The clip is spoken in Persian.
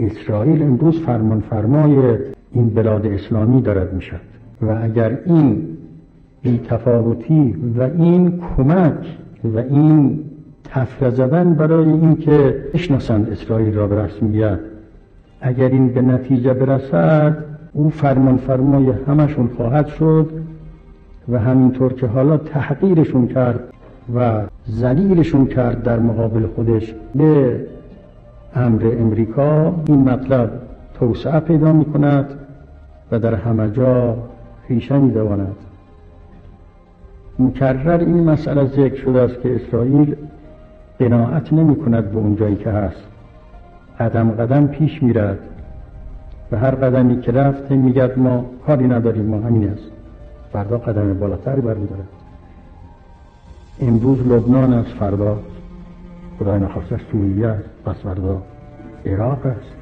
اسرائیل امروز فرمانفرمای این بلاد اسلامی دارد میشد و اگر این بی‌تفاوتی و این کمک و این تفره زدن برای این که بشناسند اسرائیل را به رسمیت، اگر این به نتیجه برسد، او فرمانفرمای همشون خواهد شد و همینطور که حالا تحقیرشون کرد و ذلیلشون کرد در مقابل خودش به امر امریکا، این مطلب توسعه پیدا می کند و در همه جا ریشه می دواند. مکرر این مسئله ذکر شده است که اسرائیل قناعت نمی کند به اون جایی که هست، قدم قدم پیش می رد و هر قدمی که رفت میگه ما کاری نداریم، ما همین است. فردا قدم بالاتر برمی‌دارد. امروز لبنان است، فردا خدای نخواسته سوریه است، پس فردا عراق است.